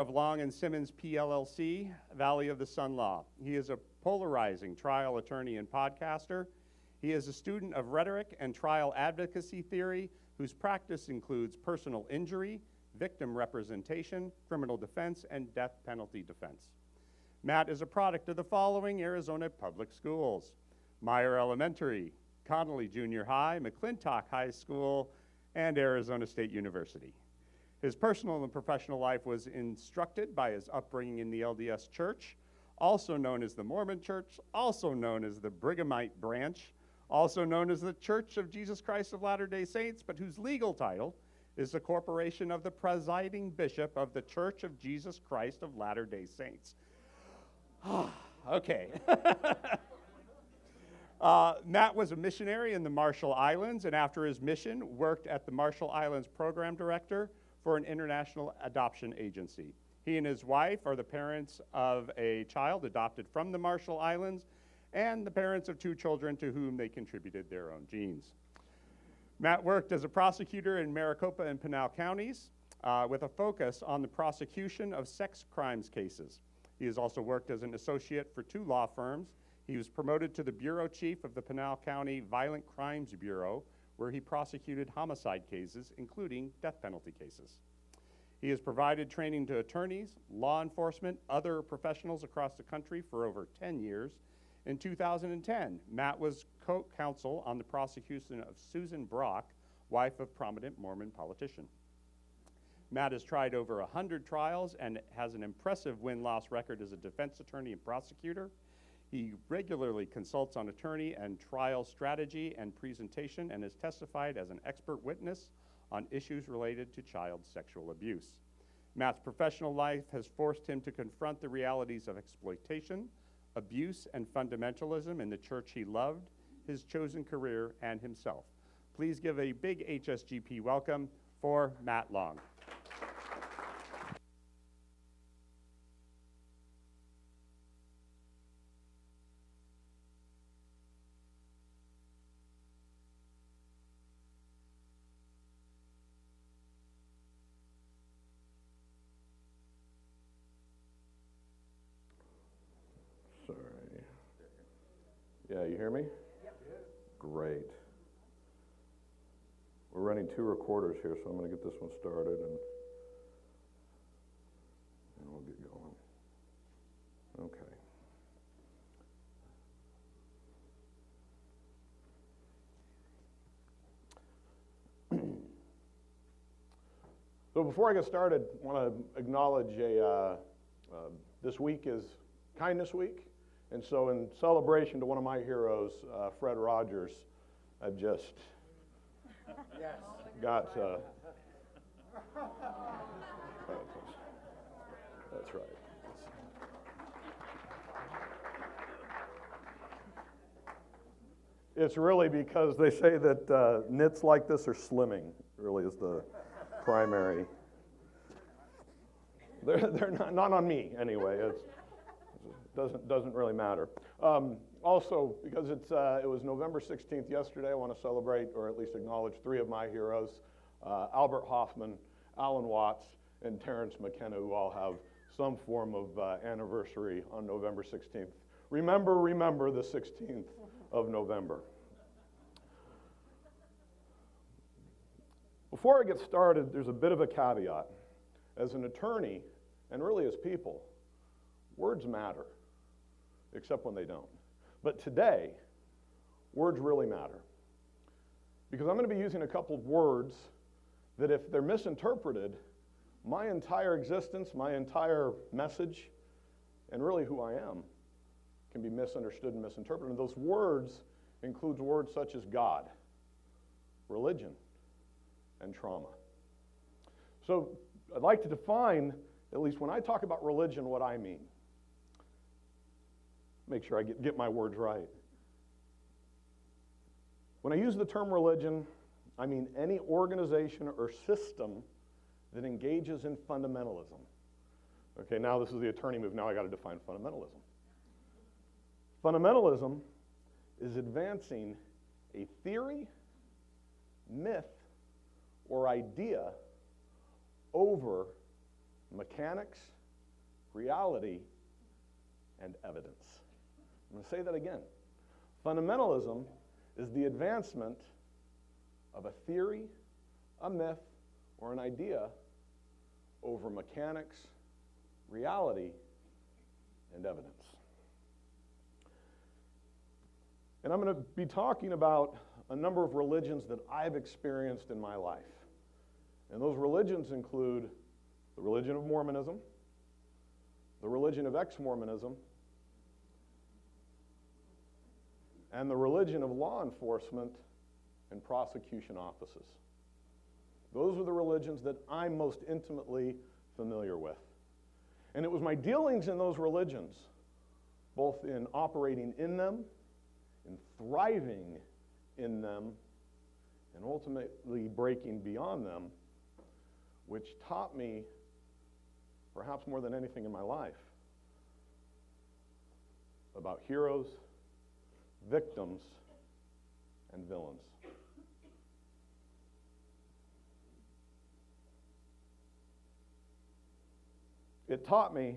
of Long and Simmons PLLC, Valley of the Sun Law. He is a polarizing trial attorney and podcaster. He is a student of rhetoric and trial advocacy theory whose practice includes personal injury, victim representation, criminal defense, and death penalty defense. Matt is a product of the following Arizona public schools: Meyer Elementary, Connolly Junior High, McClintock High School, and Arizona State University. His personal and professional life was instructed by his upbringing in the LDS Church, also known as the Mormon Church, also known as the Brighamite branch, also known as the Church of Jesus Christ of Latter-day Saints, but whose legal title is the Corporation of the Presiding Bishop of the Church of Jesus Christ of Latter-day Saints. Okay. Matt was a missionary in the Marshall Islands, and after his mission, worked at the Marshall Islands Program Director for an international adoption agency. He and his wife are the parents of a child adopted from the Marshall Islands and the parents of 2 children to whom they contributed their own genes. Matt worked as a prosecutor in Maricopa and Pinal counties with a focus on the prosecution of sex crimes cases. He has also worked as an associate for 2 law firms. He was promoted to the bureau chief of the Pinal County Violent Crimes Bureau, where he prosecuted homicide cases, including death penalty cases. He has provided training to attorneys, law enforcement, other professionals across the country for over 10 years. In 2010, Matt was co-counsel on the prosecution of Susan Brock, wife of prominent Mormon politician. Matt has tried over 100 trials and has an impressive win-loss record as a defense attorney and prosecutor. He regularly consults on attorney and trial strategy and presentation and has testified as an expert witness on issues related to child sexual abuse. Matt's professional life has forced him to confront the realities of exploitation, abuse, and fundamentalism in the church he loved, his chosen career, and himself. Please give a big HSGP welcome for Matt Long. Yeah, you hear me? Yep. Great. We're running 2 recorders here, so I'm going to get this one started and we'll get going. Okay. So before I get started, I want to acknowledge this week is Kindness Week. And so in celebration to one of my heroes, Fred Rogers, I've just got, that's right. It's really because they say that knits like this are slimming, really is the primary. They're not on me anyway. Doesn't really matter. Also, because it was November 16th yesterday, I want to celebrate, or at least acknowledge 3 of my heroes, Albert Hoffman, Alan Watts, and Terrence McKenna, who all have some form of anniversary on November 16th. Remember the 16th of November. Before I get started, there's a bit of a caveat. As an attorney, and really as people, words matter, except when they don't. But today, words really matter. Because I'm going to be using a couple of words that if they're misinterpreted, my entire existence, my entire message, and really who I am, can be misunderstood and misinterpreted. And those words include words such as God, religion, and trauma. So I'd like to define, at least when I talk about religion, what I mean. Make sure I get my words right. When I use the term religion, I mean any organization or system that engages in fundamentalism. Okay, now this is the attorney move. Now I got to define fundamentalism. Fundamentalism is advancing a theory, myth, or idea over mechanics, reality, and evidence. I'm going to say that again. Fundamentalism is the advancement of a theory, a myth, or an idea over mechanics, reality, and evidence. And I'm going to be talking about a number of religions that I've experienced in my life. And those religions include the religion of Mormonism, the religion of ex-Mormonism, and the religion of law enforcement and prosecution offices. Those are the religions that I'm most intimately familiar with. And it was my dealings in those religions, both in operating in them, in thriving in them, and ultimately breaking beyond them, which taught me, perhaps more than anything in my life, about heroes, victims, and villains. It taught me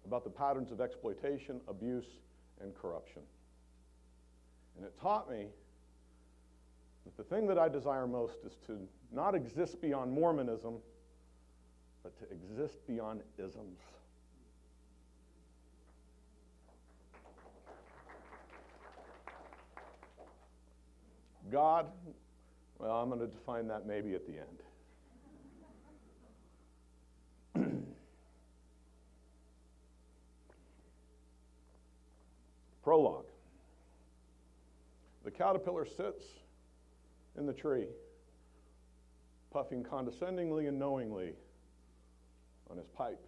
about the patterns of exploitation, abuse, and corruption. And it taught me that the thing that I desire most is to not exist beyond Mormonism, but to exist beyond isms. God, well, I'm going to define that maybe at the end. Prologue. The caterpillar sits in the tree, puffing condescendingly and knowingly on his pipe,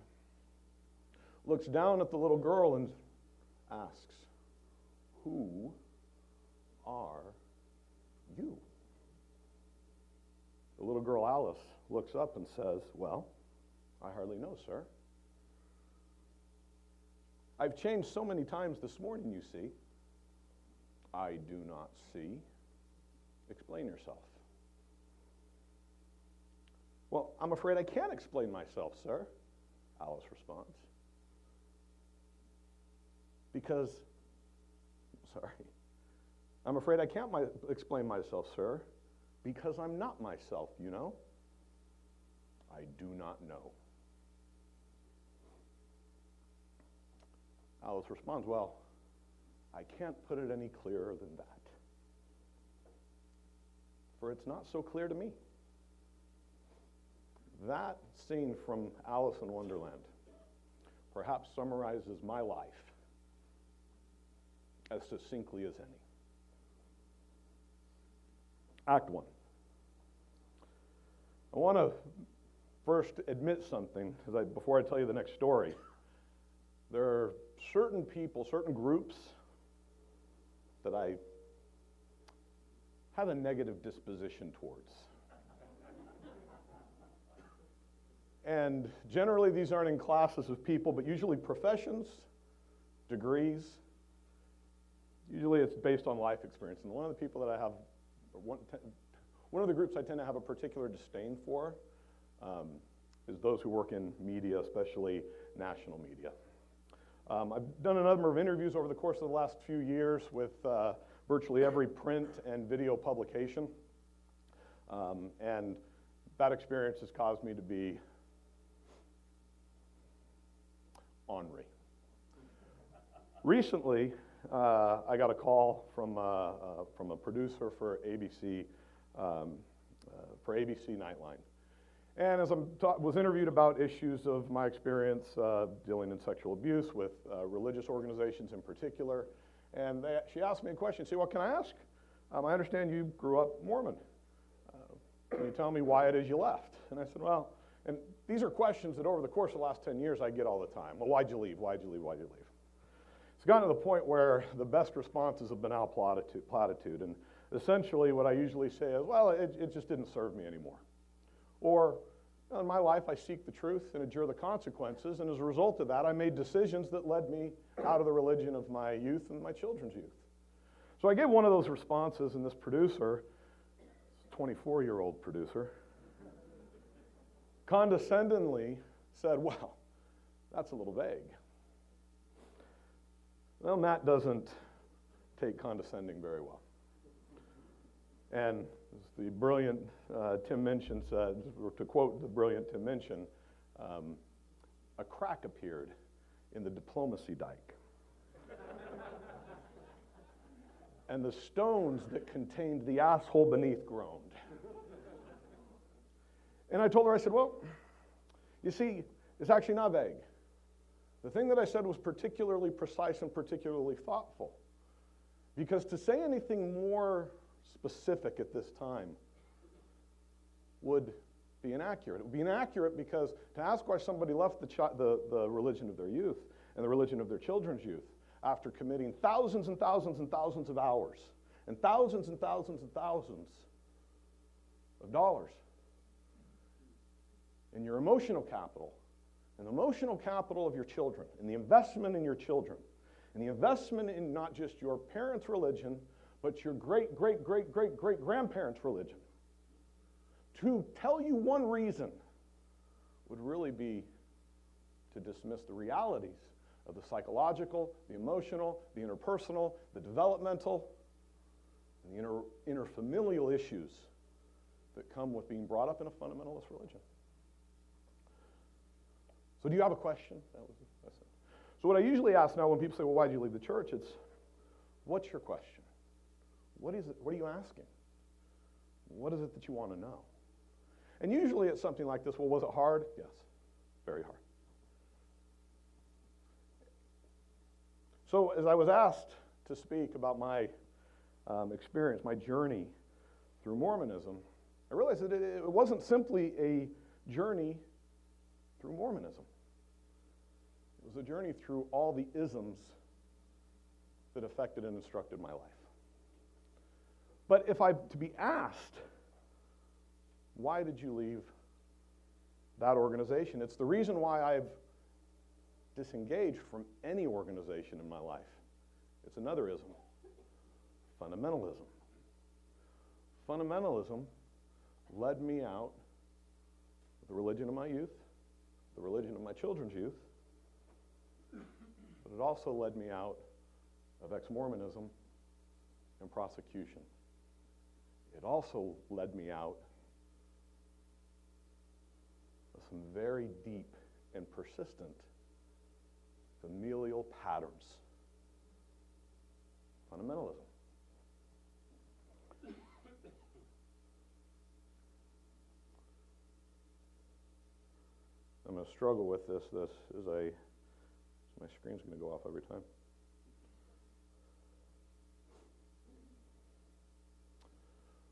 looks down at the little girl and asks, "Who are you?" The little girl Alice looks up and says, "Well, I hardly know, sir. I've changed so many times this morning, you see." "I do not see. Explain yourself." "Well, I'm afraid I can't explain myself, sir," Alice responds. I'm afraid I can't explain myself, sir, because I'm not myself, you know." "I do not know." Alice responds, "Well, I can't put it any clearer than that, for it's not so clear to me." That scene from Alice in Wonderland perhaps summarizes my life as succinctly as any. Act 1. I want to first admit something, before I tell you the next story. There are certain people, certain groups that I have a negative disposition towards. And generally these aren't in classes of people, but usually professions, degrees. Usually it's based on life experience. And one of the people that I have, one of the groups I tend to have a particular disdain for is those who work in media, especially national media. I've done a number of interviews over the course of the last few years with virtually every print and video publication. And that experience has caused me to be ornery. Recently, I got a call from a producer for ABC Nightline. And as I was interviewed about issues of my experience dealing in sexual abuse with religious organizations in particular, and she asked me a question. She said, "Well, can I ask? I understand you grew up Mormon. Can you tell me why it is you left?" And I said, "Well," and these are questions that over the course of the last 10 years I get all the time. "Well, why'd you leave? Why'd you leave? Why'd you leave?" It's gotten to the point where the best responses have been out platitude. And essentially what I usually say is, "Well, it just didn't serve me anymore." Or, "In my life, I seek the truth and endure the consequences, and as a result of that, I made decisions that led me out of the religion of my youth and my children's youth." So I gave one of those responses, and this producer, 24-year-old producer, condescendingly said, well, that's a little vague. Well, Matt doesn't take condescending very well. And as the brilliant Tim Minchin said, or to quote the brilliant Tim Minchin, a crack appeared in the diplomacy dike. And the stones that contained the asshole beneath groaned. And I told her, I said, well, you see, it's actually not vague. The thing that I said was particularly precise and particularly thoughtful. Because to say anything more specific at this time would be inaccurate. It would be inaccurate because to ask why somebody left the religion of their youth and the religion of their children's youth after committing thousands and thousands and thousands of hours and thousands and thousands and thousands of dollars in your emotional capital and the emotional capital of your children and the investment in your children and the investment in not just your parents' religion but your great-great-great-great-great-grandparents' religion. To tell you one reason would really be to dismiss the realities of the psychological, the emotional, the interpersonal, the developmental, and the interfamilial issues that come with being brought up in a fundamentalist religion. So do you have a question? That's it. So what I usually ask now when people say, well, why did you leave the church? It's, what's your question? What is it? What are you asking? What is it that you want to know? And usually it's something like this. Well, was it hard? Yes, very hard. So as I was asked to speak about my experience, my journey through Mormonism, I realized that it wasn't simply a journey through Mormonism. It was a journey through all the isms that affected and instructed my life. But if I'm to be asked, why did you leave that organization? It's the reason why I've disengaged from any organization in my life. It's another ism, fundamentalism. Fundamentalism led me out of the religion of my youth, the religion of my children's youth, but it also led me out of ex-Mormonism and prosecution. It also led me out of some very deep and persistent familial patterns. Fundamentalism. I'm going to struggle with this. This is my screen's going to go off every time.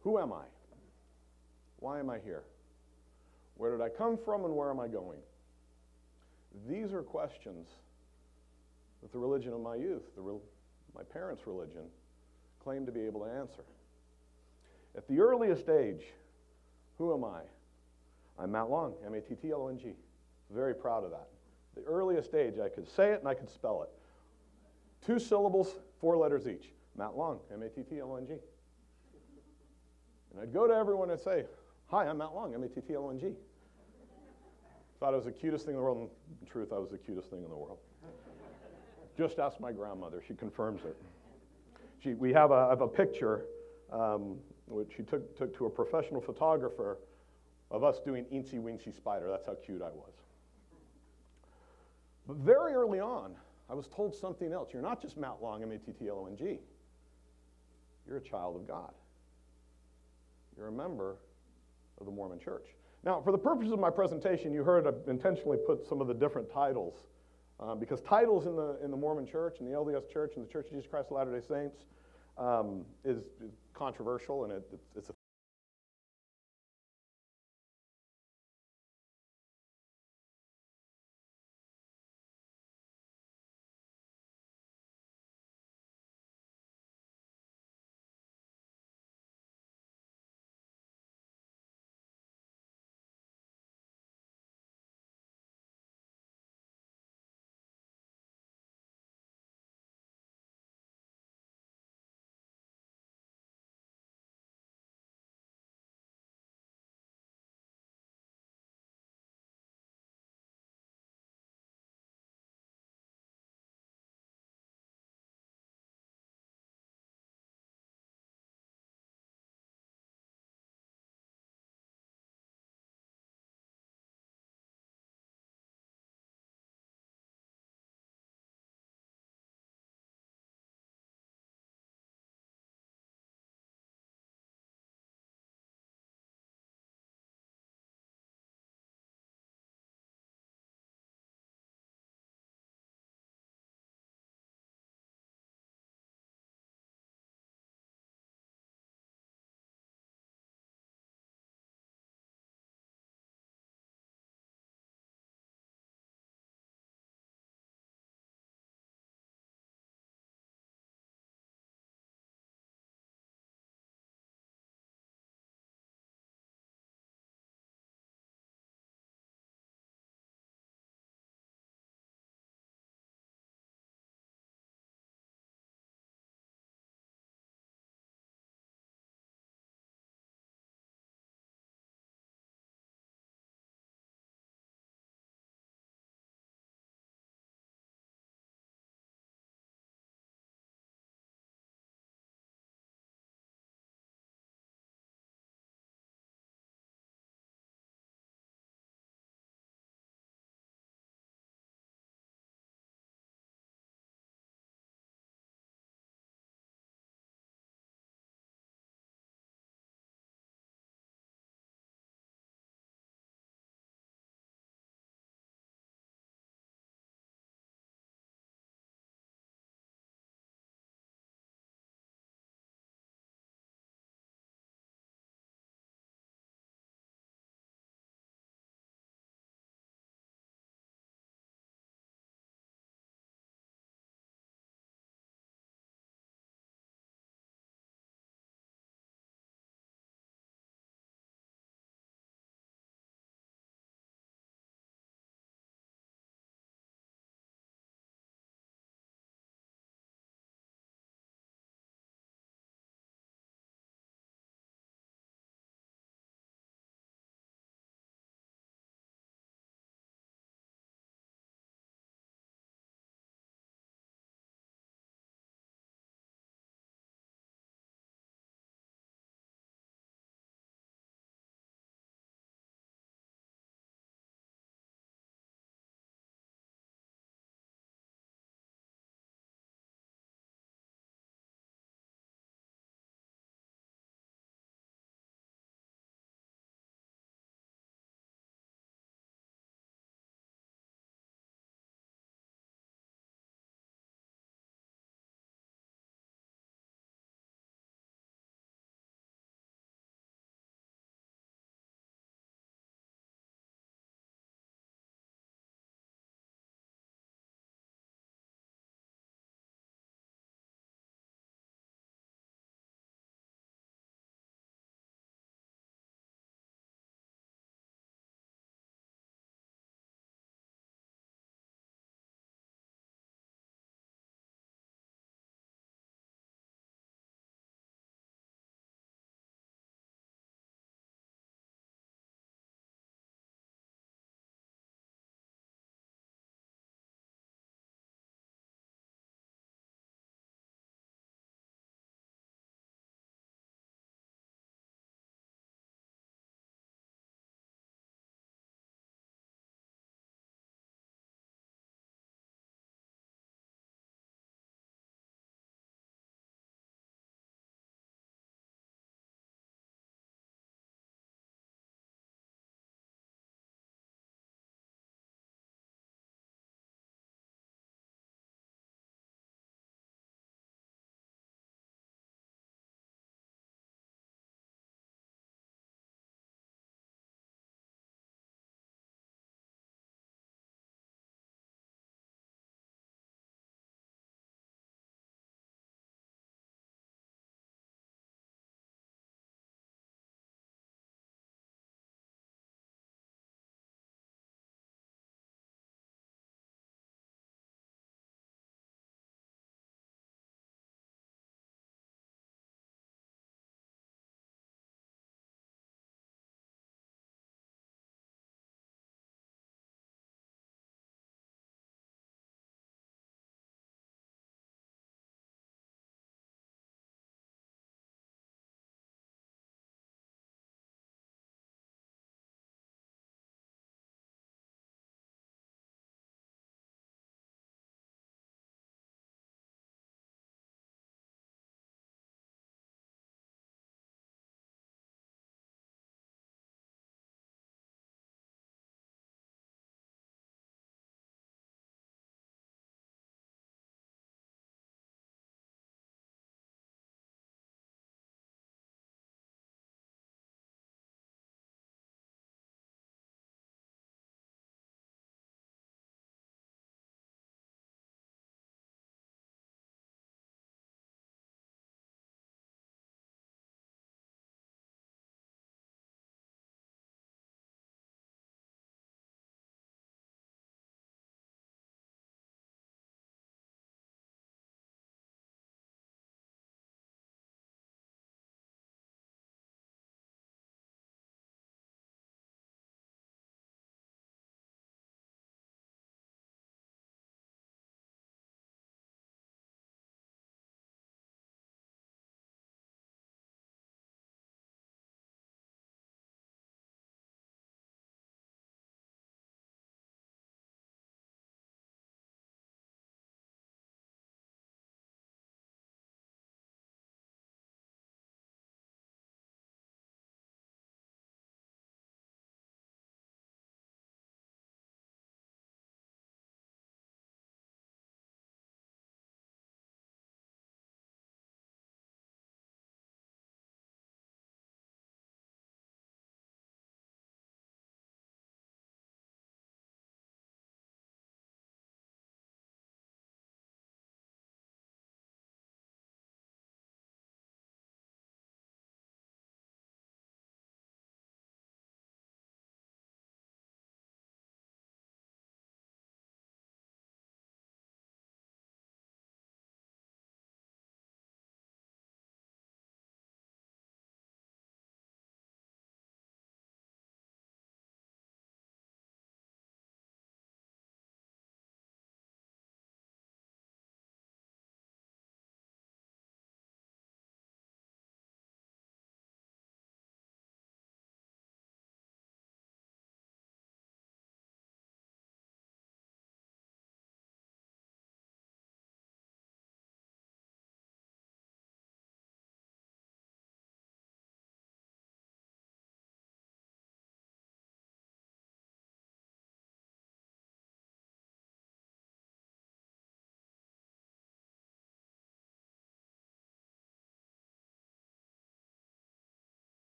Who am I? Why am I here? Where did I come from and where am I going? These are questions that the religion of my youth, my parents' religion, claimed to be able to answer. At the earliest age, who am I? I'm Matt Long, M-A-T-T-L-O-N-G. Very proud of that. The earliest age, I could say it and I could spell it. 2 syllables, 4 letters each. Matt Long, M-A-T-T-L-O-N-G. And I'd go to everyone and say, hi, I'm Matt Long, M-A-T-T-L-O-N-G. Thought I was the cutest thing in the world, and in truth, I was the cutest thing in the world. Just ask my grandmother, she confirms it. We have a picture, which she took to a professional photographer of us doing Eensy Weensy Spider. That's how cute I was. But very early on, I was told something else. You're not just Matt Long, M-A-T-T-L-O-N-G. You're a child of God. You're a member of the Mormon Church. Now, for the purposes of my presentation, you heard I intentionally put some of the different titles, because titles in the Mormon Church, and the LDS Church, and the Church of Jesus Christ of Latter-day Saints is controversial, and it's a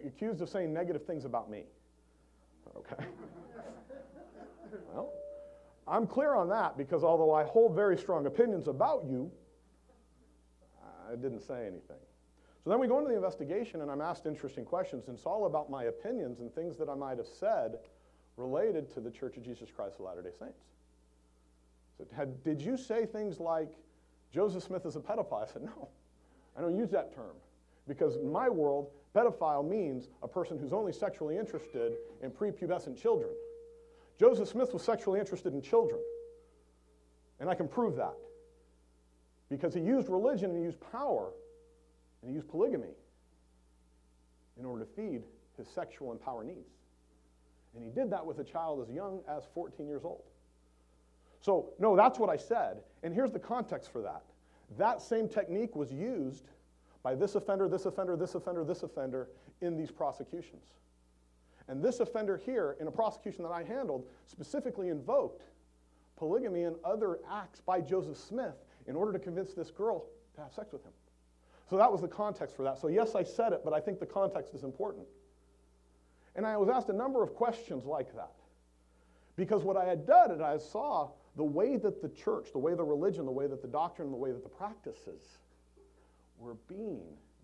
accused of saying negative things about me. Okay. Well, I'm clear on that because although I hold very strong opinions about you, I didn't say anything. So then we go into the investigation and I'm asked interesting questions, and it's all about my opinions and things that I might have said related to the Church of Jesus Christ of Latter-day Saints. So did you say things like, Joseph Smith is a pedophile? I said, no, I don't use that term. Because in my world, pedophile means a person who's only sexually interested in prepubescent children. Joseph Smith was sexually interested in children. And I can prove that. Because he used religion and he used power and he used polygamy in order to feed his sexual and power needs. And he did that with a child as young as 14 years old. So, no, that's what I said. And here's the context for that. That same technique was used by this offender, this offender, this offender, this offender in these prosecutions. And this offender here, in a prosecution that I handled, specifically invoked polygamy and other acts by Joseph Smith in order to convince this girl to have sex with him. So that was the context for that. So yes, I said it, but I think the context is important. And I was asked a number of questions like that. Because what I had done, and I saw the way that the church, the way the religion, the way that the doctrine, the way that the practices were being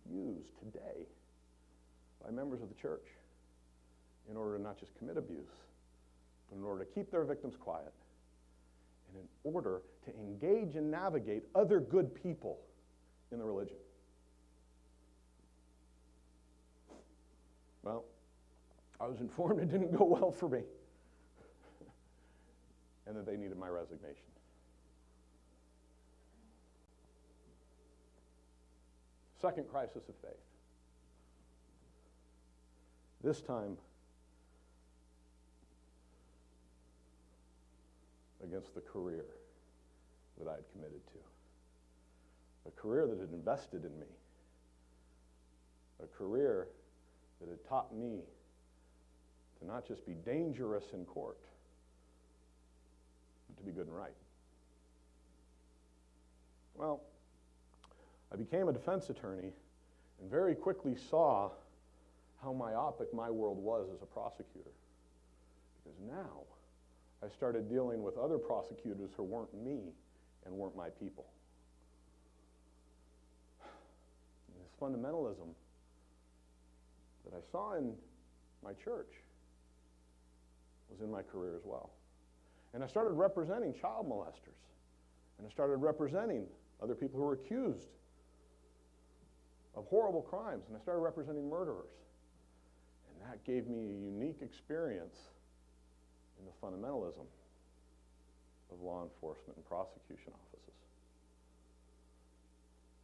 used today by members of the church in order to not just commit abuse, but in order to keep their victims quiet, and in order to engage and navigate other good people in the religion. Well, I was informed it didn't go well for me, and that they needed my resignation. Second crisis of faith. This time against the career that I had committed to. A career that had invested in me. A career that had taught me to not just be dangerous in court, but to be good and right. Well, I became a defense attorney and very quickly saw how myopic my world was as a prosecutor. Because now I started dealing with other prosecutors who weren't me and weren't my people. And this fundamentalism that I saw in my church was in my career as well. And I started representing child molesters. And I started representing other people who were accused of horrible crimes. And I started representing murderers. And that gave me a unique experience in the fundamentalism of law enforcement and prosecution offices.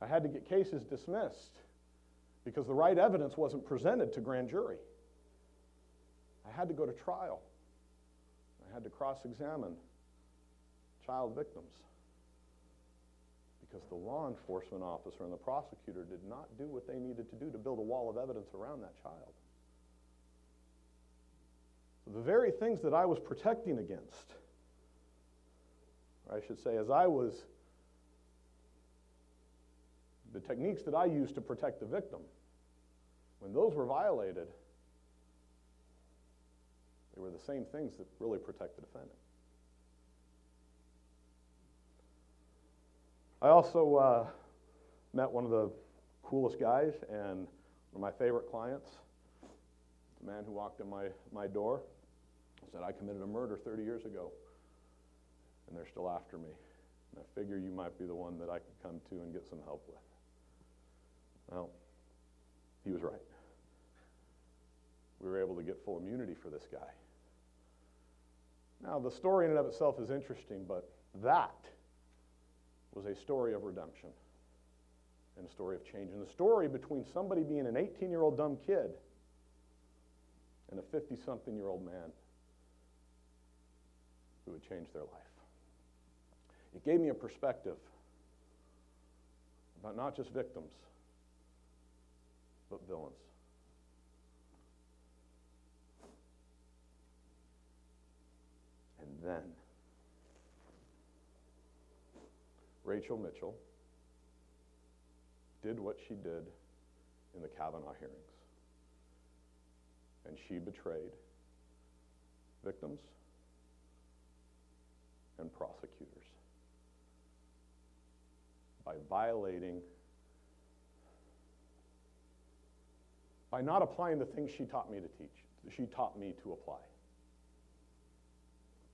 I had to get cases dismissed because the right evidence wasn't presented to grand jury. I had to go to trial. I had to cross-examine child victims because the law enforcement officer and the prosecutor did not do what they needed to do to build a wall of evidence around that child. So the very things that I was protecting against, or I should say, the techniques that I used to protect the victim, when those were violated, they were the same things that really protect the defendant. I also met one of the coolest guys and one of my favorite clients. The man who walked in my door said, I committed a murder 30 years ago, and they're still after me. And I figure you might be the one that I could come to and get some help with. Well, he was right. We were able to get full immunity for this guy. Now, the story in and of itself is interesting, but that was a story of redemption and a story of change. And the story between somebody being an 18-year-old dumb kid and a 50-something-year-old man who would change their life. It gave me a perspective about not just victims, but villains. And then Rachel Mitchell did what she did in the Kavanaugh hearings. and she betrayed victims and prosecutors by not applying the things she taught me to teach, she taught me to apply.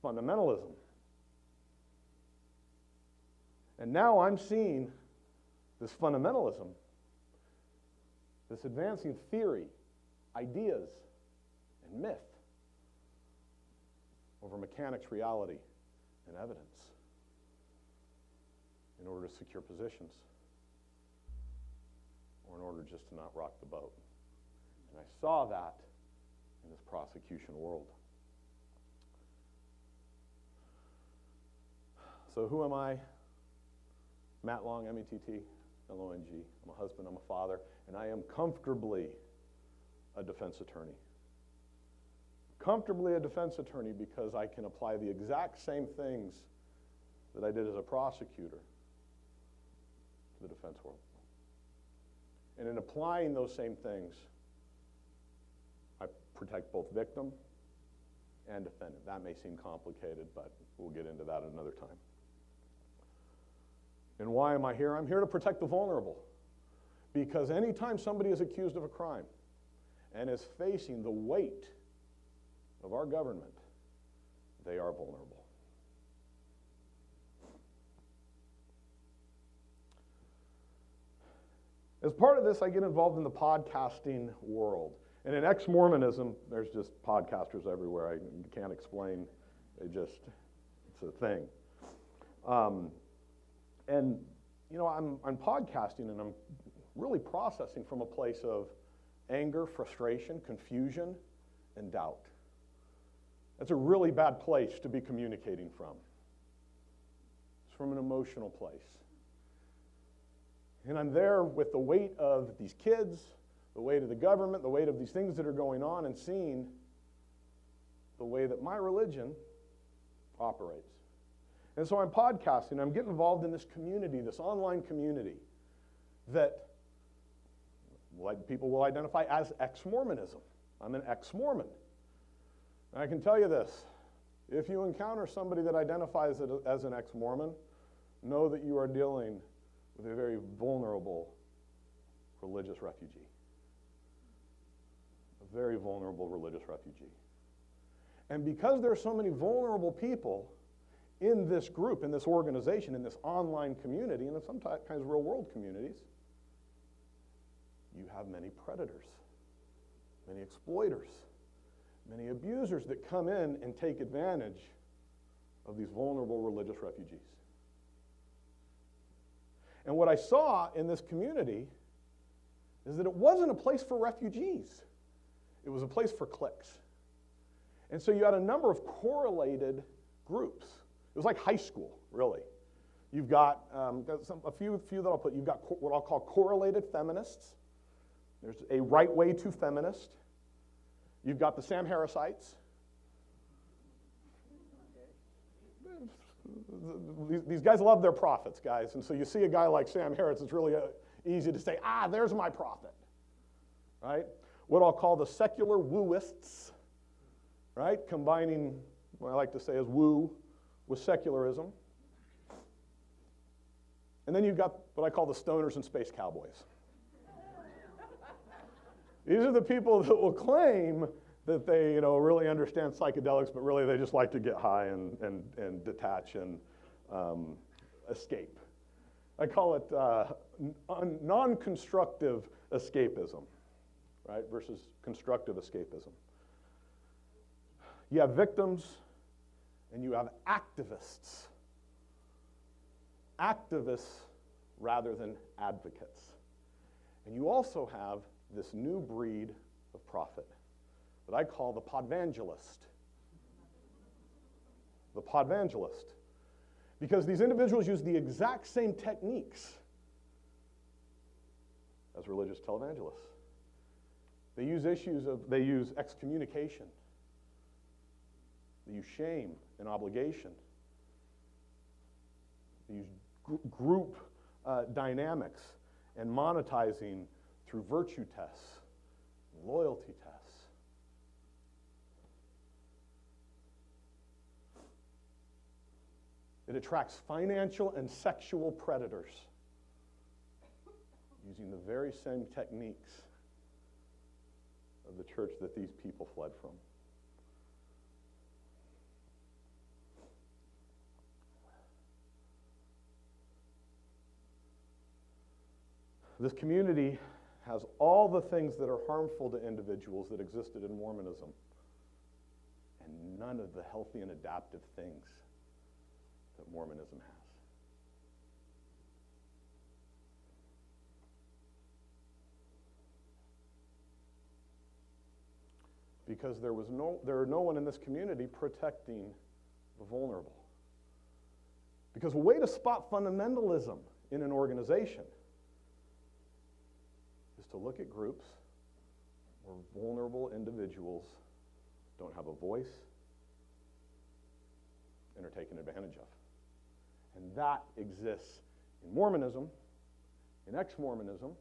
Fundamentalism. And now I'm seeing this fundamentalism, this advancing theory, ideas, and myth over mechanics, reality, and evidence in order to secure positions or in order just to not rock the boat. And I saw that in this prosecution world. So who am I? Matt Long, M-E-T-T-L-O-N-G. I'm a husband, I'm a father, and I am comfortably a defense attorney. Comfortably a defense attorney because I can apply the exact same things that I did as a prosecutor to the defense world. And in applying those same things, I protect both victim and defendant. That may seem complicated, but we'll get into that another time. And why am I here? I'm here to protect the vulnerable. Because anytime somebody is accused of a crime and is facing the weight of our government, they are vulnerable. As part of this, I get involved in the podcasting world. And in ex-Mormonism, there's just podcasters everywhere. I can't explain. It's a thing. And, you know, I'm podcasting and I'm really processing from a place of anger, frustration, confusion, and doubt. That's a really bad place to be communicating from. It's from an emotional place. And I'm there with the weight of these kids, the weight of the government, the weight of these things that are going on, and seeing the way that my religion operates. And so I'm podcasting. I'm getting involved in this community, this online community that people will identify as ex-Mormonism. I'm an ex-Mormon. And I can tell you this, if you encounter somebody that identifies as an ex-Mormon, know that you are dealing with a very vulnerable religious refugee. A very vulnerable religious refugee. And because there are so many vulnerable people in this group, in this organization, in this online community, and in some kinds of real-world communities, you have many predators, many exploiters, many abusers that come in and take advantage of these vulnerable religious refugees. And what I saw in this community is that it wasn't a place for refugees. It was a place for cliques. And so you had a number of correlated groups. It was like high school, really. You've got a few that I'll put. You've got what I'll call correlated feminists. There's a right way to feminist. You've got the Sam Harrisites. These guys love their prophets, guys. And so you see a guy like Sam Harris, it's really easy to say, there's my prophet, right? What I'll call the secular wooists, right? Combining what I like to say is woo with secularism. And then you've got what I call the stoners and space cowboys. These are the people that will claim that they, really understand psychedelics, but really they just like to get high and detach and escape. I call it non-constructive escapism, right, versus constructive escapism. You have victims and you have activists. Activists rather than advocates. And you also have this new breed of prophet that I call the podvangelist. The podvangelist. Because these individuals use the exact same techniques as religious televangelists. They use excommunication. They use shame and obligation. They use group dynamics and monetizing through virtue tests, loyalty tests. It attracts financial and sexual predators using the very same techniques of the church that these people fled from. This community has all the things that are harmful to individuals that existed in Mormonism, and none of the healthy and adaptive things that Mormonism has. Because there are no one in this community protecting the vulnerable. Because a way to spot fundamentalism in an organization is to look at groups where vulnerable individuals don't have a voice and are taken advantage of. And that exists in Mormonism, in ex-Mormonism,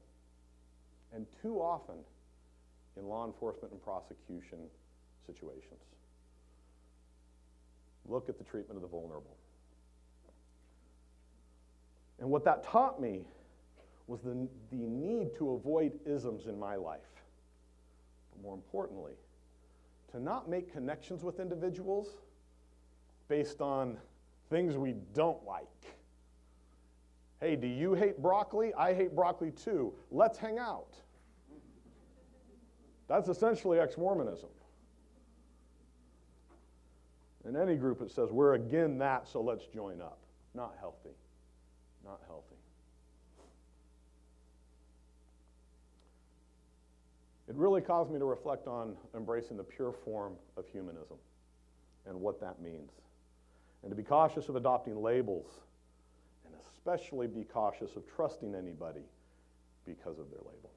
and too often in law enforcement and prosecution situations. Look at the treatment of the vulnerable. And what that taught me was the need to avoid isms in my life. But more importantly, to not make connections with individuals based on things we don't like. Hey, do you hate broccoli? I hate broccoli too. Let's hang out. That's essentially ex-Mormonism. In any group it says, we're again that, so let's join up. Not healthy. Not healthy. It really caused me to reflect on embracing the pure form of humanism and what that means. And to be cautious of adopting labels, and especially be cautious of trusting anybody because of their label.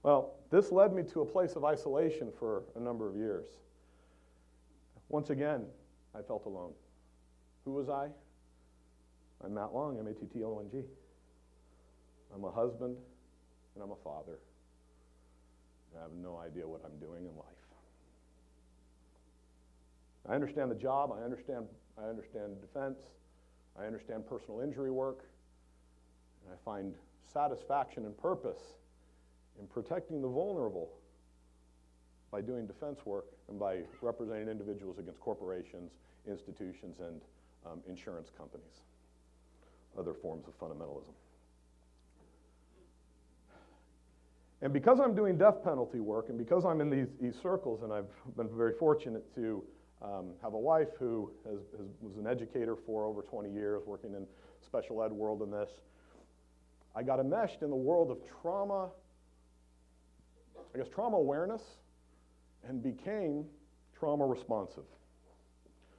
Well, this led me to a place of isolation for a number of years. Once again, I felt alone. Who was I? I'm Matt Long, M-A-T-T-L-O-N-G. I'm a husband, and I'm a father. I have no idea what I'm doing in life. I understand the job, I understand defense, I understand personal injury work, and I find satisfaction and purpose in protecting the vulnerable by doing defense work and by representing individuals against corporations, institutions, and insurance companies, other forms of fundamentalism. And because I'm doing death penalty work, and because I'm in these circles, and I've been very fortunate to have a wife who was an educator for over 20 years, working in special ed world in this, I got enmeshed in the world of trauma awareness, and became trauma responsive.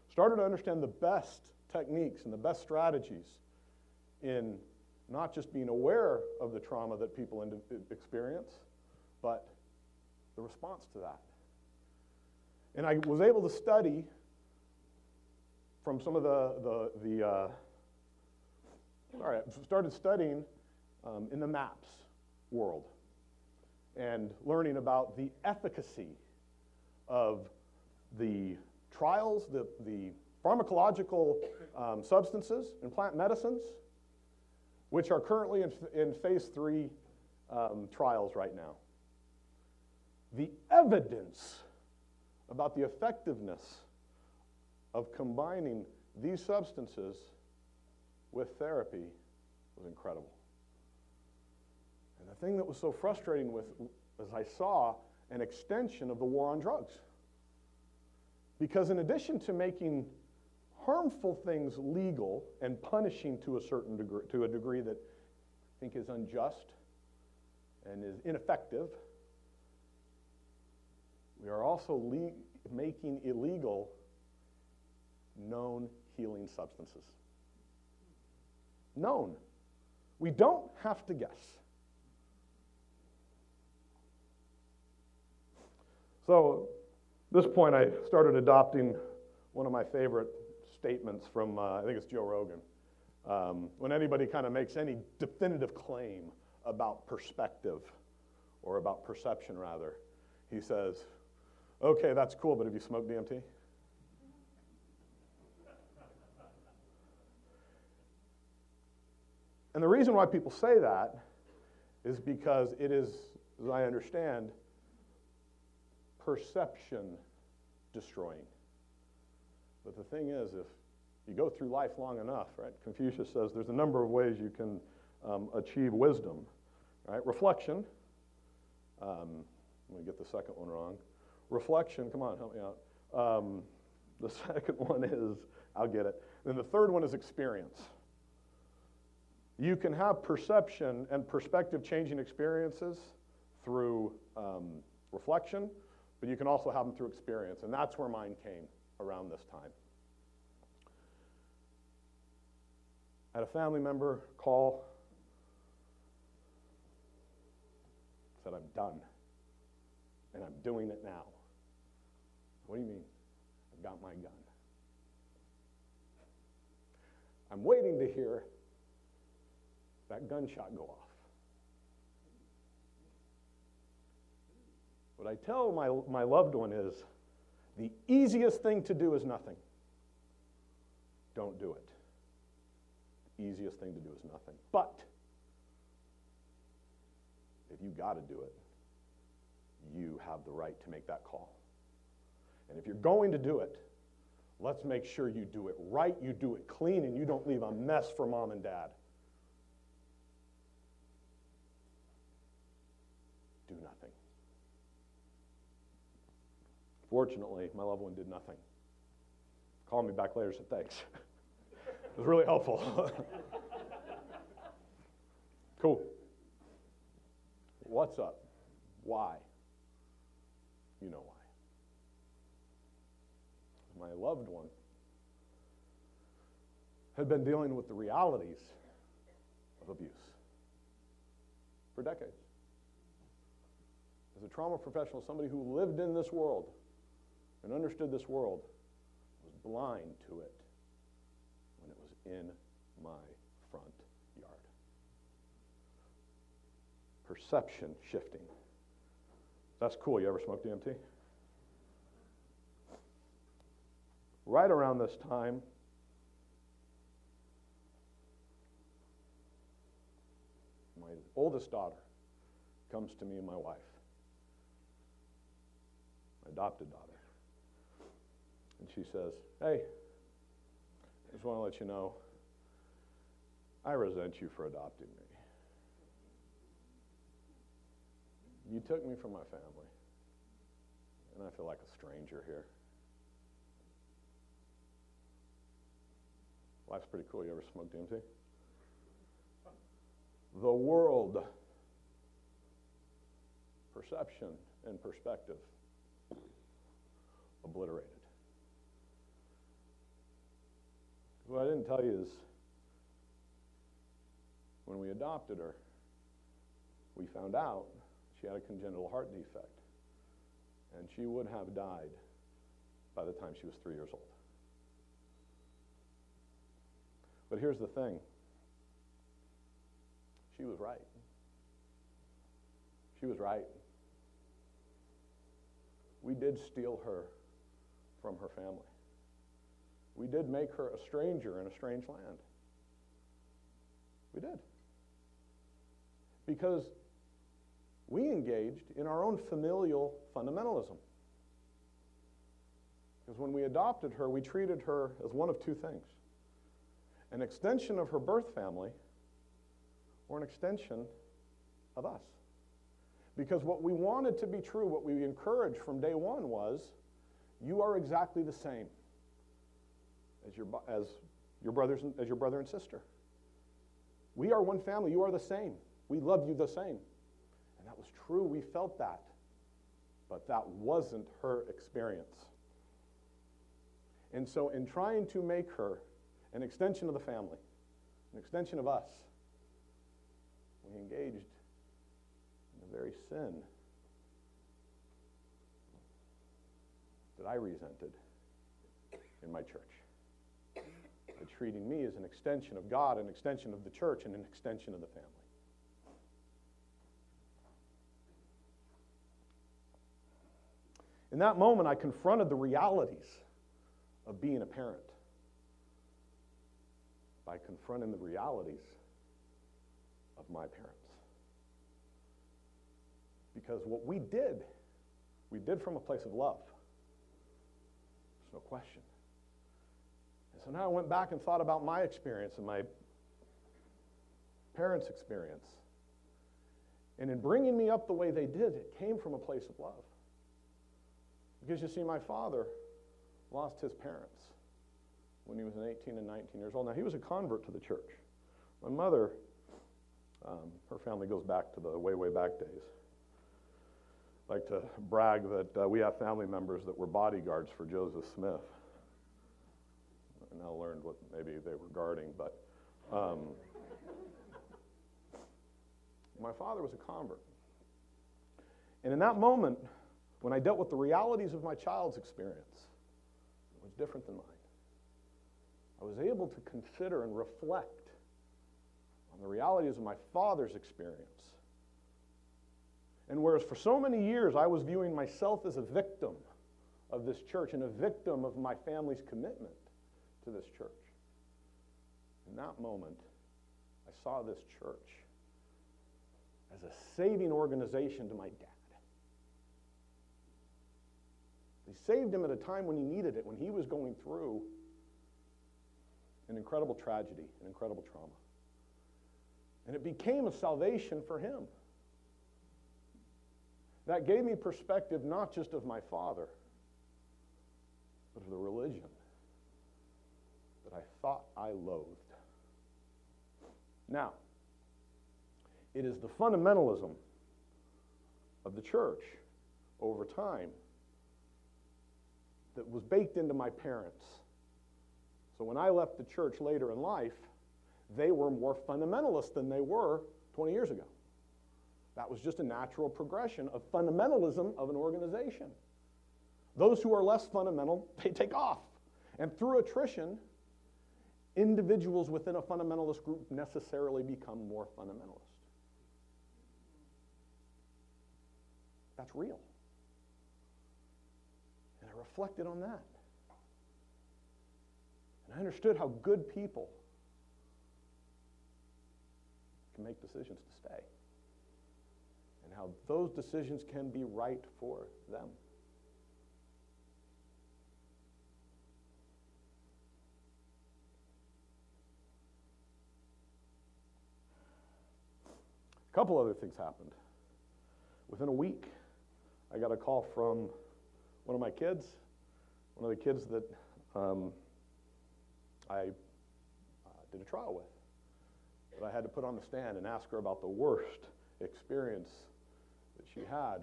Started to understand the best techniques and the best strategies in not just being aware of the trauma that people experience, but the response to that. And I was able to study from some of I started studying in the MAPS world and learning about the efficacy of the trials, the pharmacological substances and plant medicines, which are currently in phase 3 trials right now. The evidence about the effectiveness of combining these substances with therapy was incredible. And the thing that was so frustrating was I saw an extension of the war on drugs. Because in addition to making harmful things legal and punishing to a certain degree, to a degree that I think is unjust and is ineffective, we are also making illegal known healing substances. Known. We don't have to guess. So at this point, I started adopting one of my favorite statements from, I think it's Joe Rogan. When anybody kind of makes any definitive claim about perspective, or about perception rather, he says, okay, that's cool, but have you smoked DMT? And the reason why people say that is because it is, as I understand, perception destroying. But the thing is, if you go through life long enough, right? Confucius says there's a number of ways you can achieve wisdom, right? Reflection. I'm going to get the second one wrong. Reflection, come on, help me out. The second one is, I'll get it. Then the third one is experience. You can have perception and perspective changing experiences through reflection, but you can also have them through experience, and that's where mine came around this time. I had a family member call, said, I'm done, and I'm doing it now. What do you mean? I've got my gun. I'm waiting to hear that gunshot go off. What I tell my loved one is, the easiest thing to do is nothing. Don't do it. The easiest thing to do is nothing. But if you got to do it, you have the right to make that call. And if you're going to do it, let's make sure you do it right, you do it clean, and you don't leave a mess for mom and dad. Do nothing. Fortunately, my loved one did nothing. Called me back later and said, thanks. It was really helpful. Cool. What's up? Why? You know why. My loved one had been dealing with the realities of abuse for decades. As a trauma professional, somebody who lived in this world and understood this world, was blind to it when it was in my front yard. Perception shifting. That's cool. You ever smoked DMT? Right around this time, my oldest daughter comes to me and my wife, my adopted daughter, and she says, hey, I just want to let you know, I resent you for adopting me. You took me from my family, and I feel like a stranger here. Life's pretty cool. You ever smoked DMT? The world, perception and perspective, obliterated. What I didn't tell you is, when we adopted her, we found out she had a congenital heart defect, and she would have died by the time she was 3 years old. But here's the thing. She was right. She was right. We did steal her from her family. We did make her a stranger in a strange land. We did. Because we engaged in our own familial fundamentalism. Because when we adopted her, we treated her as one of two things: an extension of her birth family or an extension of us. Because what we wanted to be true, what we encouraged from day one was, you are exactly the same as your brother and sister. We are one family. You are the same. We love you the same. And that was true. We felt that. But that wasn't her experience. And so in trying to make her an extension of the family, an extension of us, we engaged in the very sin that I resented in my church. By treating me as an extension of God, an extension of the church, and an extension of the family. In that moment, I confronted the realities of being a parent by confronting the realities of my parents. Because what we did from a place of love. There's no question. And so now I went back and thought about my experience and my parents' experience. And in bringing me up the way they did, it came from a place of love. Because you see, my father lost his parents when he was 18 and 19 years old. Now, he was a convert to the church. My mother, her family goes back to the way, way back days. I like to brag that we have family members that were bodyguards for Joseph Smith. I now learned what maybe they were guarding, but my father was a convert. And in that moment, when I dealt with the realities of my child's experience, it was different than mine. I was able to consider and reflect on the realities of my father's experience. And whereas for so many years I was viewing myself as a victim of this church and a victim of my family's commitment to this church, in that moment, I saw this church as a saving organization to my dad. They saved him at a time when he needed it, when he was going through an incredible tragedy, an incredible trauma. And it became a salvation for him. That gave me perspective not just of my father, but of the religion that I thought I loathed. Now, it is the fundamentalism of the church over time that was baked into my parents. So when I left the church later in life, they were more fundamentalist than they were 20 years ago. That was just a natural progression of fundamentalism of an organization. Those who are less fundamental, they take off. And through attrition, individuals within a fundamentalist group necessarily become more fundamentalist. That's real. And I reflected on that. And I understood how good people can make decisions to stay. And how those decisions can be right for them. A couple other things happened. Within a week, I got a call from one of my kids, one of the kids that I did a trial with, that I had to put on the stand and ask her about the worst experience that she had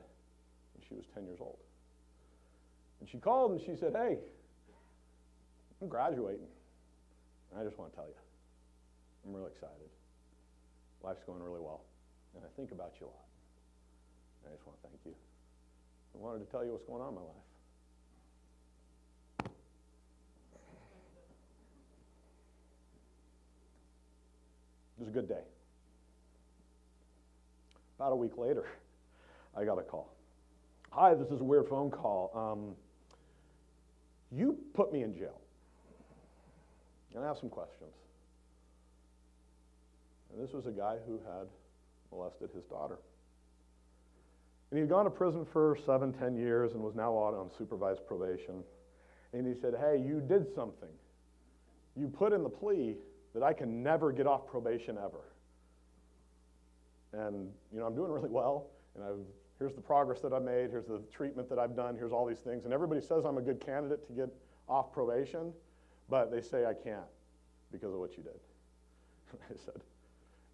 when she was 10 years old. And she called and she said, "Hey, I'm graduating. And I just want to tell you, I'm really excited. Life's going really well. And I think about you a lot. And I just want to thank you. I wanted to tell you what's going on in my life." It was a good day. About a week later, I got a call. "Hi, this is a weird phone call. You put me in jail. And I have some questions." And this was a guy who had molested his daughter. And he'd gone to prison for 7-10 years and was now out on supervised probation. And he said, "Hey, you did something. You put in the plea that I can never get off probation ever. And, I'm doing really well, and here's the progress that I've made, here's the treatment that I've done, here's all these things. And everybody says I'm a good candidate to get off probation, but they say I can't because of what you did." I said,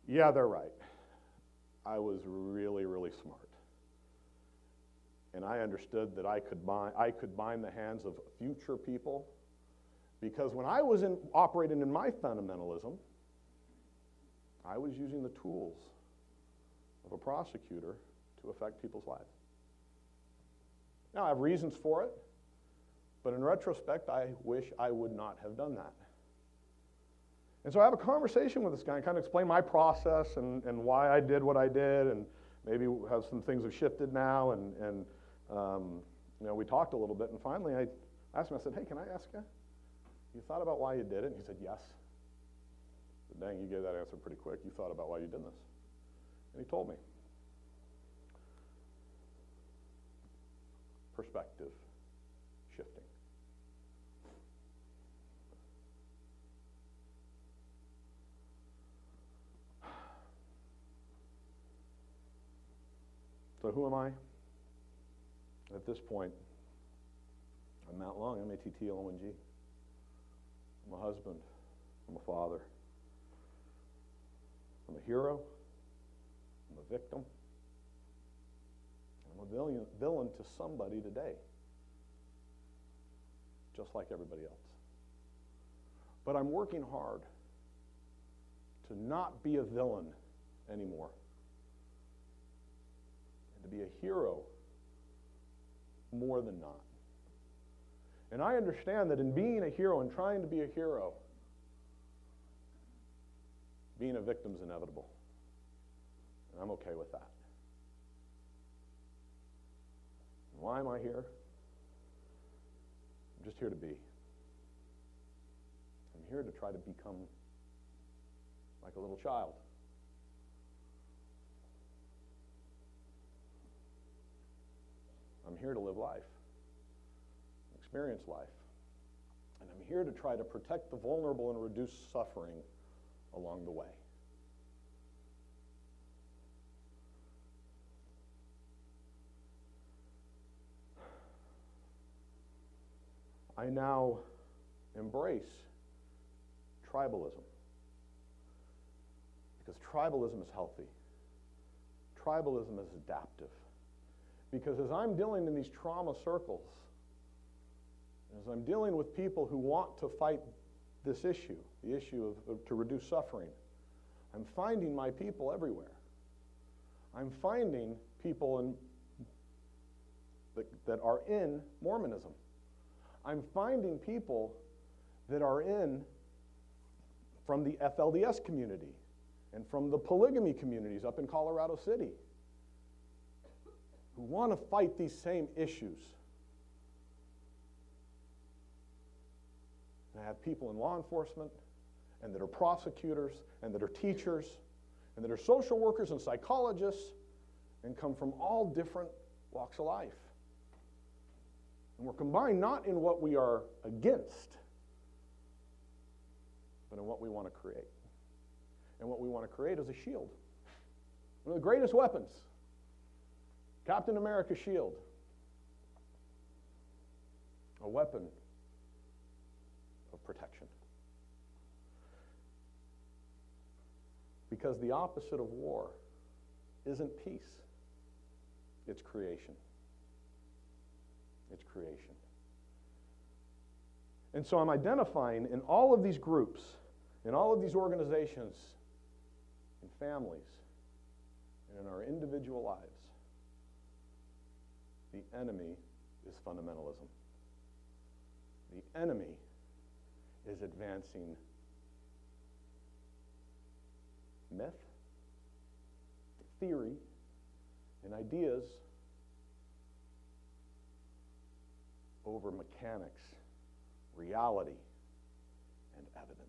"Yeah, they're right. I was really, really smart. And I understood that I could bind the hands of future people, because when I was operating in my fundamentalism, I was using the tools of a prosecutor to affect people's lives. Now, I have reasons for it, but in retrospect, I wish I would not have done that." And so I have a conversation with this guy and kind of explain my process and why I did what I did, and maybe how some things have shifted now. And we talked a little bit, and finally I asked him, I said, "Hey, can I ask you? You thought about why you did it?" And he said, "Yes." I said, "Dang, you gave that answer pretty quick. You thought about why you did this." And he told me. Perspective shifting. So who am I? At this point, I'm Matt Long, M-A-T-T-L-O-N-G. I'm a husband. I'm a father. I'm a hero. I'm a victim. I'm a villain to somebody today, just like everybody else. But I'm working hard to not be a villain anymore, and to be a hero more than not. And I understand that in being a hero and trying to be a hero, being a victim is inevitable. And I'm okay with that. And why am I here? I'm just here to be. I'm here to try to become like a little child. I'm here to live life, experience life. And I'm here to try to protect the vulnerable and reduce suffering along the way. I now embrace tribalism, because tribalism is healthy. Tribalism is adaptive. Because as I'm dealing in these trauma circles, as I'm dealing with people who want to fight this issue, the issue of to reduce suffering, I'm finding my people everywhere. I'm finding people that are in Mormonism. I'm finding people that are from the FLDS community and from the polygamy communities up in Colorado City who want to fight these same issues. And I have people in law enforcement, and that are prosecutors, and that are teachers, and that are social workers and psychologists, and come from all different walks of life. And we're combined not in what we are against, but in what we want to create. And what we want to create is a shield. One of the greatest weapons, Captain America's shield. A weapon of protection. Because the opposite of war isn't peace, it's creation. It's creation. And so I'm identifying in all of these groups, in all of these organizations, in families, and in our individual lives, the enemy is fundamentalism. The enemy is advancing myth, theory, and ideas over mechanics, reality, and evidence.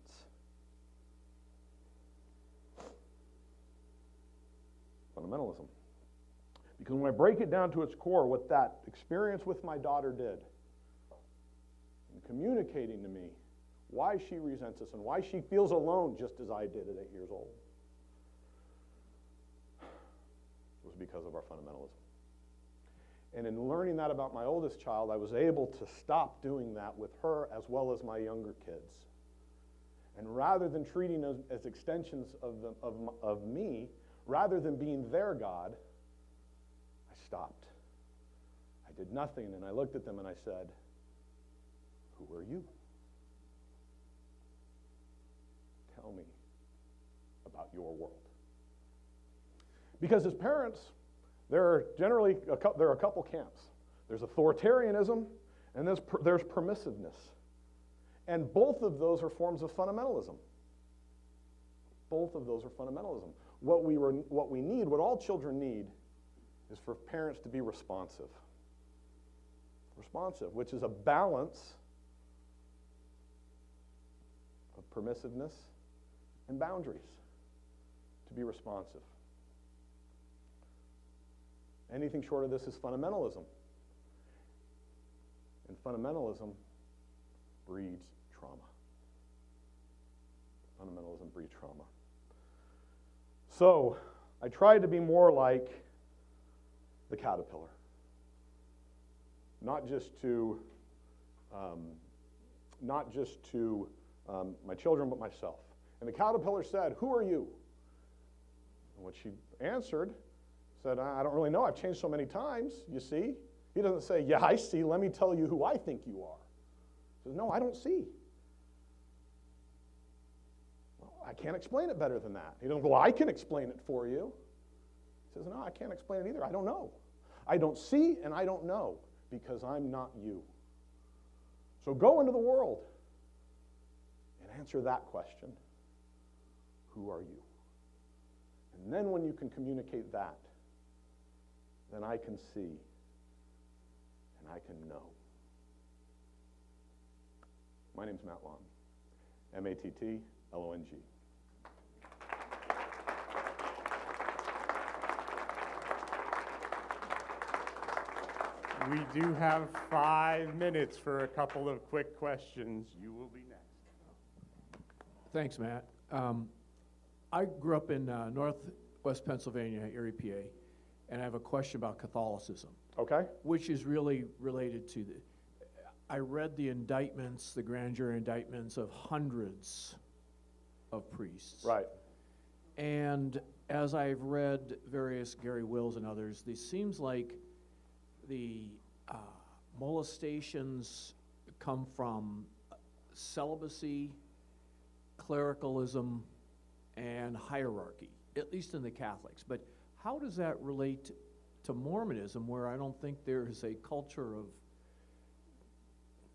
Fundamentalism. Because when I break it down to its core, what that experience with my daughter did, in communicating to me why she resents us and why she feels alone just as I did at 8 years old, was because of our fundamentalism. And in learning that about my oldest child, I was able to stop doing that with her as well as my younger kids. And rather than treating them as extensions of me, rather than being their God, I stopped. I did nothing, and I looked at them and I said, "Who are you? Tell me about your world." Because as parents, there are a couple camps. There's authoritarianism, and there's permissiveness. And both of those are forms of fundamentalism. Both of those are fundamentalism. What we need, what all children need, is for parents to be responsive. Responsive, which is a balance of permissiveness and boundaries. To be responsive. Anything short of this is fundamentalism. And fundamentalism breeds trauma. Fundamentalism breeds trauma. So, I tried to be more like the caterpillar. Not just to my children, but myself. And the caterpillar said, "Who are you?" And what she answered said, "I don't really know. I've changed so many times, you see." He doesn't say, "Yeah, I see. Let me tell you who I think you are." He says, "No, I don't see." "Well, I can't explain it better than that." He doesn't go, "Well, I can explain it for you." He says, "No, I can't explain it either. I don't know. I don't see and I don't know because I'm not you. So go into the world and answer that question. Who are you?" And then when you can communicate that, then I can see and I can know. My name's Matt Long, M-A-T-T-L-O-N-G. We do have 5 minutes for a couple of quick questions. You will be next. Thanks, Matt. I grew up in northwest Pennsylvania, Erie, PA, and I have a question about Catholicism, Okay? which is really related to I read the indictments, the grand jury indictments of hundreds of priests. Right. And as I've read various Gary Wills and others, it seems like the molestations come from celibacy, clericalism, and hierarchy, at least in the Catholics. But how does that relate to Mormonism, where I don't think there is a culture of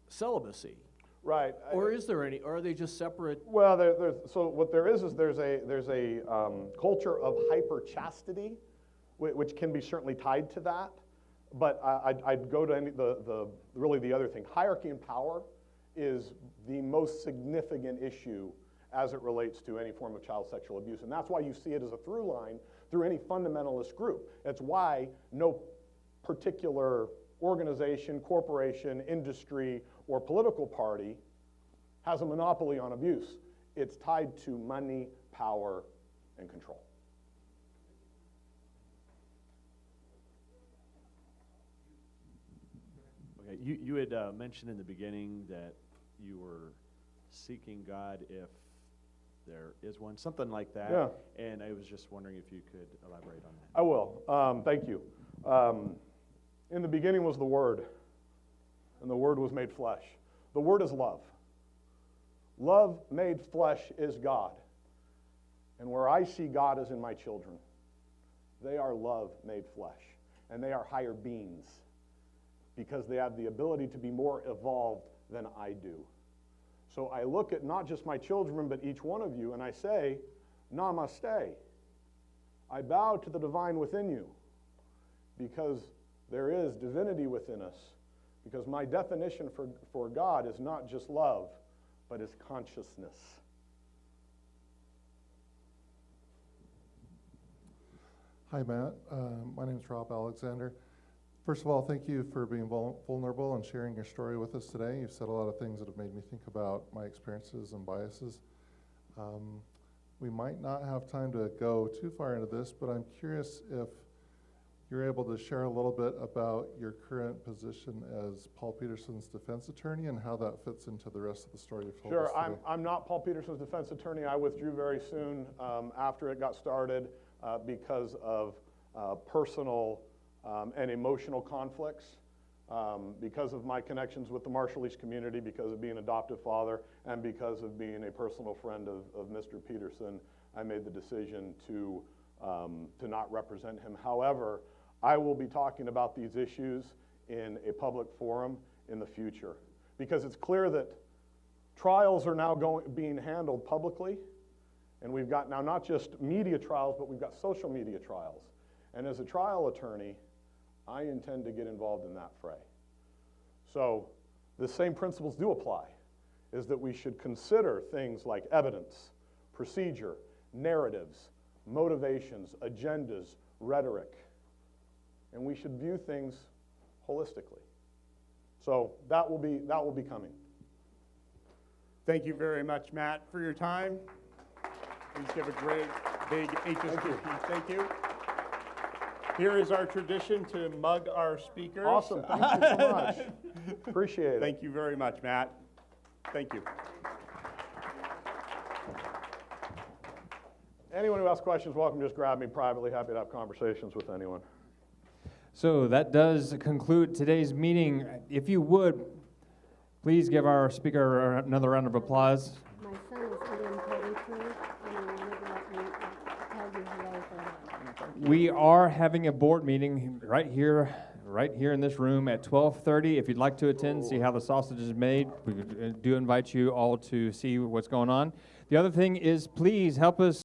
celibacy? Right. Or is there any? Or are they just separate? Well, so what there is there's a culture of hyper-chastity, which can be certainly tied to that. But I'd go to really the other thing. Hierarchy and power is the most significant issue as it relates to any form of child sexual abuse. And that's why you see it as a through line through any fundamentalist group. That's why no particular organization, corporation, industry, or political party has a monopoly on abuse. It's tied to money, power, and control. Okay, you had mentioned in the beginning that you were seeking God if there is one, something like that. Yeah. And I was just wondering if you could elaborate on that. I will. Thank you. In the beginning was the Word, and the Word was made flesh. The Word is love. Love made flesh is God. And where I see God is in my children. They are love made flesh, and they are higher beings because they have the ability to be more evolved than I do. So I look at not just my children, but each one of you, and I say, Namaste. I bow to the divine within you because there is divinity within us. Because my definition for God is not just love, but is consciousness. Hi, Matt. My name is Rob Alexander. First of all, thank you for being vulnerable and sharing your story with us today. You've said a lot of things that have made me think about my experiences and biases. We might not have time to go too far into this, but I'm curious if you're able to share a little bit about your current position as Paul Peterson's defense attorney and how that fits into the rest of the story you've told us Sure, today. I'm not Paul Peterson's defense attorney. I withdrew very soon after it got started because of personal and emotional conflicts, because of my connections with the Marshallese community, because of being an adoptive father, and because of being a personal friend of Mr. Peterson. I made the decision to not represent him. However, I will be talking about these issues in a public forum in the future, because it's clear that trials are now being handled publicly, and we've got now not just media trials, but we've got social media trials. And as a trial attorney, I intend to get involved in that fray. So the same principles do apply, is that we should consider things like evidence, procedure, narratives, motivations, agendas, rhetoric, and we should view things holistically. So that will be coming. Thank you very much, Matt, for your time. Please give a great big HSBP thank you. Here is our tradition to mug our speakers. Awesome, thank you so much. Appreciate it. Thank you very much, Matt. Thank you. Anyone who has questions, welcome to just grab me privately. Happy to have conversations with anyone. So that does conclude today's meeting. If you would, please give our speaker another round of applause. My son is Ian Pettigrew, and he would let me tell you hello for him. We are having a board meeting right here in this room at 12:30. If you'd like to attend, see how the sausage is made, we do invite you all to see what's going on. The other thing is, please help us